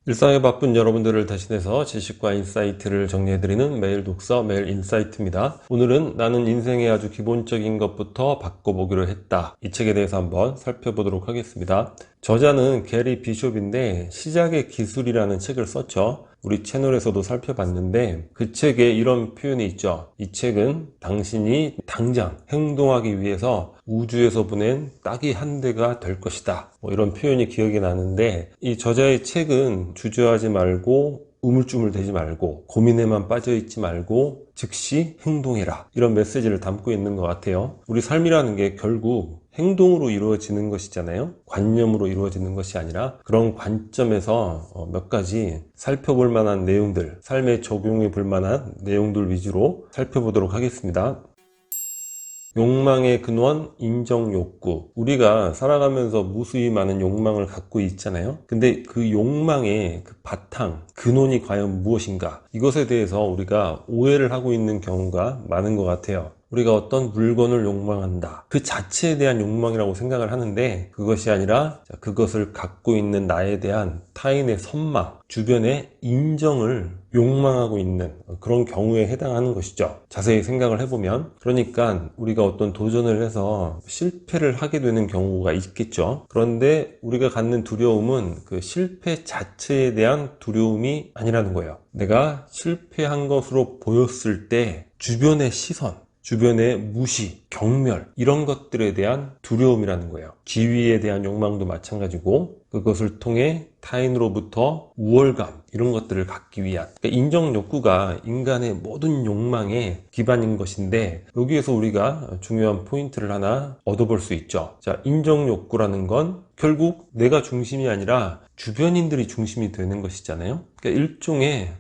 일상에 바쁜 여러분들을 대신해서 지식과 인사이트를 정리해드리는 매일 독서, 매일 인사이트입니다. 오늘은 나는 인생의 아주 기본적인 것부터 바꿔보기로 했다. 이 책에 대해서 한번 살펴보도록 하겠습니다. 저자는 게리 비숍인데 시작의 기술이라는 책을 썼죠. 우리 채널에서도 살펴봤는데 그 책에 이런 표현이 있죠. 이 책은 당신이 당장 행동하기 위해서 우주에서 보낸 딱이 한 대가 될 것이다. 이런 표현이 기억이 나는데 이 저자의 책은 주저하지 말고 우물쭈물대지 말고 고민에만 빠져있지 말고 즉시 행동해라. 이런 메시지를 담고 있는 것 같아요. 우리 삶이라는 게 결국 행동으로 이루어지는 것이잖아요. 관념으로 이루어지는 것이 아니라 그런 관점에서 몇 가지 살펴볼 만한 내용들, 삶에 적용해 볼 만한 내용들 위주로 살펴보도록 하겠습니다. 욕망의 근원, 인정욕구. 우리가 살아가면서 무수히 많은 욕망을 갖고 있잖아요. 근데 그 욕망의 그 바탕, 근원이 과연 무엇인가? 이것에 대해서 우리가 오해를 하고 있는 경우가 많은 것 같아요. 우리가 어떤 물건을 욕망한다. 그 자체에 대한 욕망이라고 생각을 하는데 그것이 아니라 그것을 갖고 있는 나에 대한 타인의 선망, 주변의 인정을 욕망하고 있는 그런 경우에 해당하는 것이죠. 자세히 생각을 해보면 그러니까 우리가 어떤 도전을 해서 실패를 하게 되는 경우가 있겠죠. 그런데 우리가 갖는 두려움은 그 실패 자체에 대한 두려움이 아니라는 거예요. 내가 실패한 것으로 보였을 때 주변의 시선, 주변의 무시, 경멸 이런 것들에 대한 두려움이라는 거예요. 지위에 대한 욕망도 마찬가지고 그것을 통해 타인으로부터 우월감 이런 것들을 갖기 위한 그러니까 인정 욕구가 인간의 모든 욕망의 기반인 것인데 여기에서 우리가 중요한 포인트를 하나 얻어볼 수 있죠. 자, 인정 욕구라는 건 결국 내가 중심이 아니라 주변인들이 중심이 되는 것이잖아요. 그러니까 일종의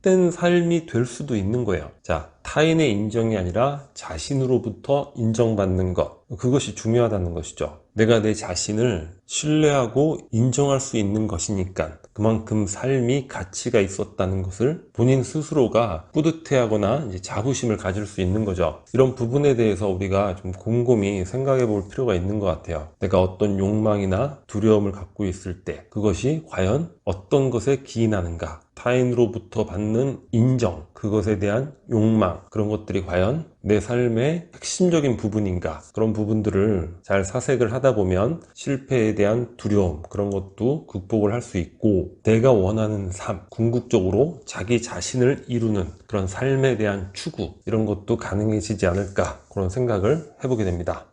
헛된 삶이 될 수도 있는 거예요. 자, 타인의 인정이 아니라 자신으로부터 인정받는 것. 그것이 중요하다는 것이죠. 내가 내 자신을 신뢰하고 인정할 수 있는 것이니까 그만큼 삶이 가치가 있었다는 것을 본인 스스로가 뿌듯해하거나 이제 자부심을 가질 수 있는 거죠. 이런 부분에 대해서 우리가 좀 곰곰이 생각해 볼 필요가 있는 것 같아요. 내가 어떤 욕망이나 두려움을 갖고 있을 때 그것이 과연 어떤 것에 기인하는가? 타인으로부터 받는 인정, 그것에 대한 욕망, 그런 것들이 과연 내 삶의 핵심적인 부분인가? 그런 부분들을 잘 사색을 하다 보면 실패에 대한 두려움, 그런 것도 극복을 할 수 있고 내가 원하는 삶, 궁극적으로 자기 자신을 이루는 그런 삶에 대한 추구, 이런 것도 가능해지지 않을까? 그런 생각을 해보게 됩니다.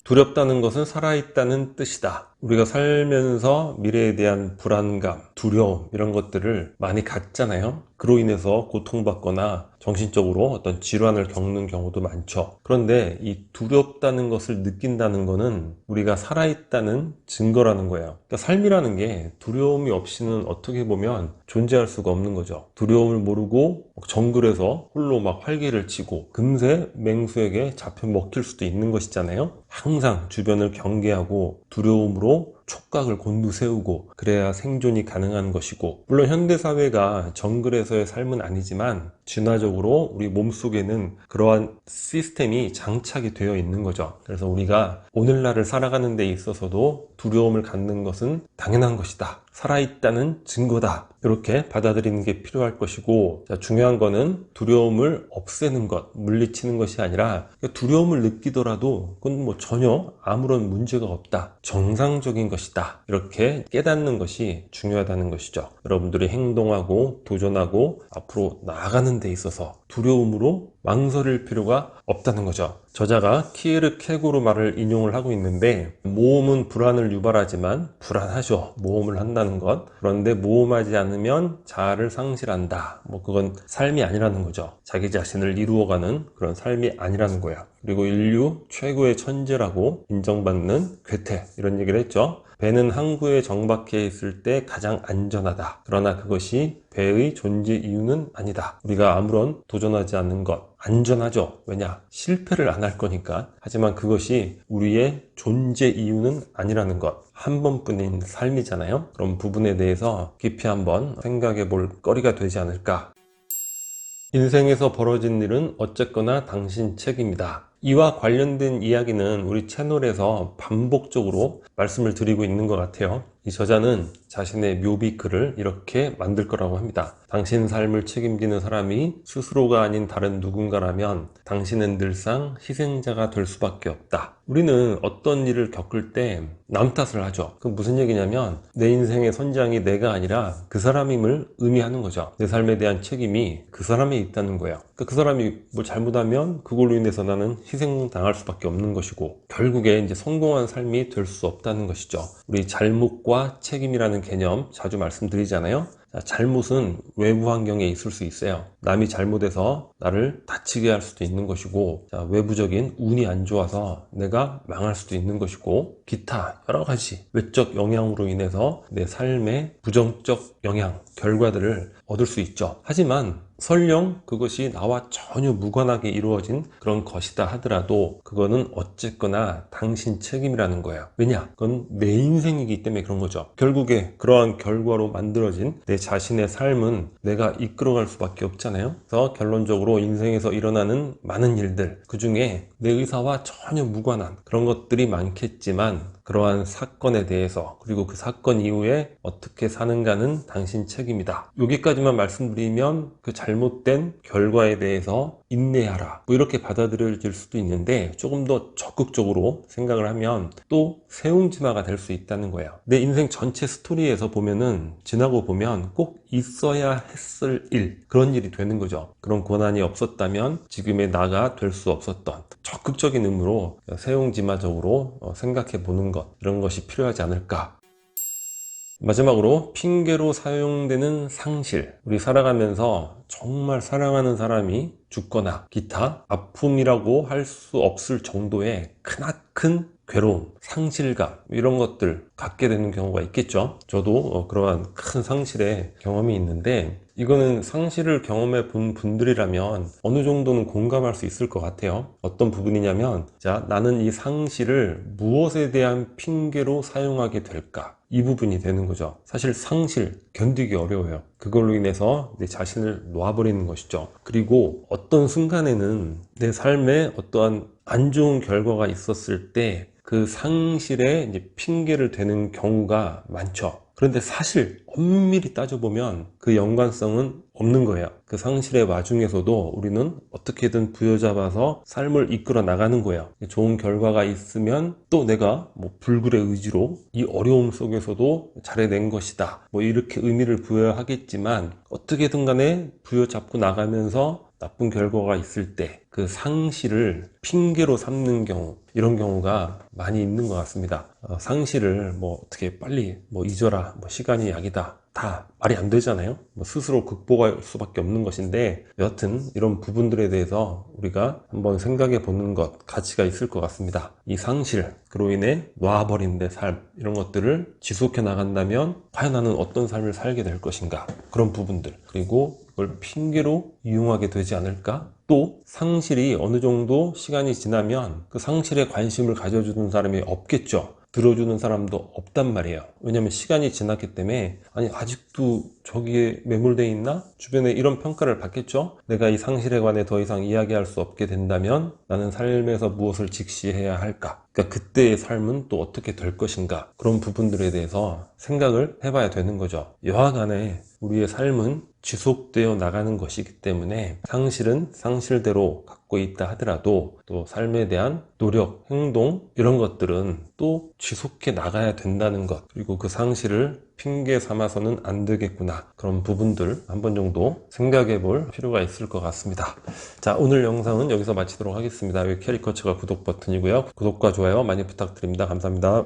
두렵다는 것은 살아있다는 뜻이다. 우리가 살면서 미래에 대한 불안감, 두려움 이런 것들을 많이 갖잖아요. 그로 인해서 고통받거나 정신적으로 어떤 질환을 겪는 경우도 많죠. 그런데 이 두렵다는 것을 느낀다는 것은 우리가 살아있다는 증거라는 거예요. 그러니까 삶이라는 게 두려움이 없이는 어떻게 보면 존재할 수가 없는 거죠. 두려움을 모르고 정글에서 홀로 막 활개를 치고 금세 맹수에게 잡혀 먹힐 수도 있는 것이잖아요. 항상 주변을 경계하고 두려움으로 촉각을 곤두세우고 그래야 생존이 가능한 것이고, 물론 현대사회가 정글에서의 삶은 아니지만 진화적으로 우리 몸속에는 그러한 시스템이 장착이 되어 있는 거죠. 그래서 우리가 오늘날을 살아가는 데 있어서도 두려움을 갖는 것은 당연한 것이다, 살아있다는 증거다, 이렇게 받아들이는 게 필요할 것이고, 자, 중요한 거는 두려움을 없애는 것, 물리치는 것이 아니라 두려움을 느끼더라도 그건 뭐 전혀 아무런 문제가 없다, 정상적인 것이다, 이렇게 깨닫는 것이 중요하다는 것이죠. 여러분들이 행동하고 도전하고 앞으로 나아가는 데 있어서 두려움으로 망설일 필요가 없다는 거죠. 저자가 키에르 케고르 말을 인용을 하고 있는데, 모험은 불안을 유발하지만 불안하죠, 모험을 한다는 것. 그런데 모험하지 않으면 자아를 상실한다, 그건 삶이 아니라는 거죠. 자기 자신을 이루어가는 그런 삶이 아니라는 거야. 그리고 인류 최고의 천재라고 인정받는 괴테, 이런 얘기를 했죠. 배는 항구에 정박해 있을 때 가장 안전하다. 그러나 그것이 배의 존재 이유는 아니다. 우리가 아무런 도전하지 않는 것, 안전하죠. 왜냐? 실패를 안 할 거니까. 하지만 그것이 우리의 존재 이유는 아니라는 것. 한 번뿐인 삶이잖아요. 그런 부분에 대해서 깊이 한번 생각해 볼 거리가 되지 않을까. 인생에서 벌어진 일은 어쨌거나 당신 책임이다. 이와 관련된 이야기는 우리 채널에서 반복적으로 말씀을 드리고 있는 것 같아요. 이 저자는 자신의 묘비 글을 이렇게 만들 거라고 합니다. 당신 삶을 책임지는 사람이 스스로가 아닌 다른 누군가라면 당신은 늘상 희생자가 될 수밖에 없다. 우리는 어떤 일을 겪을 때 남 탓을 하죠. 그 무슨 얘기냐면 내 인생의 선장이 내가 아니라 그 사람임을 의미하는 거죠. 내 삶에 대한 책임이 그 사람에 있다는 거예요. 그러니까 그 사람이 뭐 잘못하면 그걸로 인해서 나는 희생당할 수밖에 없는 것이고, 결국에 이제 성공한 삶이 될 수 없다는 것이죠. 우리 잘못과 책임이라는 개념 자주 말씀드리잖아요. 잘못은 외부 환경에 있을 수 있어요. 남이 잘못해서 나를 다치게 할 수도 있는 것이고, 외부적인 운이 안 좋아서 내가 망할 수도 있는 것이고, 기타 여러 가지 외적 영향으로 인해서 내 삶에 부정적 영향, 결과들을 얻을 수 있죠. 하지만 설령 그것이 나와 전혀 무관하게 이루어진 그런 것이다 하더라도 그거는 어쨌거나 당신 책임이라는 거예요. 왜냐? 그건 내 인생이기 때문에 그런 거죠. 결국에 그러한 결과로 만들어진 내 자신의 삶은 내가 이끌어갈 수밖에 없잖아요. 그래서 결론적으로 인생에서 일어나는 많은 일들, 그 중에 내 의사와 전혀 무관한 그런 것들이 많겠지만, 그러한 사건에 대해서, 그리고 그 사건 이후에 어떻게 사는가는 당신 책임이다. 여기까지만 말씀드리면 그 잘못된 결과에 대해서 인내하라, 뭐 이렇게 받아들여질 수도 있는데, 조금 더 적극적으로 생각을 하면 또 세움지마가 될 수 있다는 거예요. 내 인생 전체 스토리에서 보면은, 지나고 보면 꼭 있어야 했을 일, 그런 일이 되는 거죠. 그런 고난이 없었다면 지금의 나가 될 수 없었던, 적극적인 의미로 세움지마적으로 생각해 보는 것, 이런 것이 필요하지 않을까. 마지막으로 핑계로 사용되는 상실. 우리 살아가면서 정말 사랑하는 사람이 죽거나 기타 아픔이라고 할 수 없을 정도의 크나큰 괴로움, 상실감, 이런 것들 갖게 되는 경우가 있겠죠. 저도 그러한 큰 상실의 경험이 있는데, 이거는 상실을 경험해 본 분들이라면 어느 정도는 공감할 수 있을 것 같아요. 어떤 부분이냐면, 자, 나는 이 상실을 무엇에 대한 핑계로 사용하게 될까? 이 부분이 되는 거죠. 사실 상실 견디기 어려워요. 그걸로 인해서 내 자신을 놓아버리는 것이죠. 그리고 어떤 순간에는 내 삶에 어떠한 안 좋은 결과가 있었을 때 그 상실에 이제 핑계를 대는 경우가 많죠. 그런데 사실 엄밀히 따져보면 그 연관성은 없는 거예요. 그 상실의 와중에서도 우리는 어떻게든 부여잡아서 삶을 이끌어 나가는 거예요. 좋은 결과가 있으면 또 내가 뭐 불굴의 의지로 이 어려움 속에서도 잘해낸 것이다, 뭐 이렇게 의미를 부여하겠지만, 어떻게든 간에 부여잡고 나가면서 나쁜 결과가 있을 때 그 상실을 핑계로 삼는 경우, 이런 경우가 많이 있는 것 같습니다. 상실을 뭐 어떻게 빨리 뭐 잊어라, 뭐 시간이 약이다, 다 말이 안 되잖아요. 뭐 스스로 극복할 수밖에 없는 것인데, 여하튼 이런 부분들에 대해서 우리가 한번 생각해 보는 것, 가치가 있을 것 같습니다. 이 상실, 그로 인해 놔버린 내 삶, 이런 것들을 지속해 나간다면 과연 나는 어떤 삶을 살게 될 것인가, 그런 부분들, 그리고 그걸 핑계로 이용하게 되지 않을까? 또 상실이 어느 정도 시간이 지나면 그 상실에 관심을 가져주는 사람이 없겠죠. 들어주는 사람도 없단 말이에요. 왜냐면 시간이 지났기 때문에, 아니 아직도 저기에 매몰되어 있나? 주변에 이런 평가를 받겠죠. 내가 이 상실에 관해 더 이상 이야기할 수 없게 된다면 나는 삶에서 무엇을 직시해야 할까? 그러니까 그때의 삶은 또 어떻게 될 것인가? 그런 부분들에 대해서 생각을 해봐야 되는 거죠. 여하간에 우리의 삶은 지속되어 나가는 것이기 때문에, 상실은 상실대로 갖고 있다 하더라도 또 삶에 대한 노력, 행동, 이런 것들은 또 지속해 나가야 된다는 것, 그리고 그 상실을 핑계 삼아서는 안 되겠구나, 그런 부분들 한번 정도 생각해 볼 필요가 있을 것 같습니다. 자, 오늘 영상은 여기서 마치도록 하겠습니다. 여기 캐리커처가 구독 버튼이고요. 구독과 좋아요 많이 부탁드립니다. 감사합니다.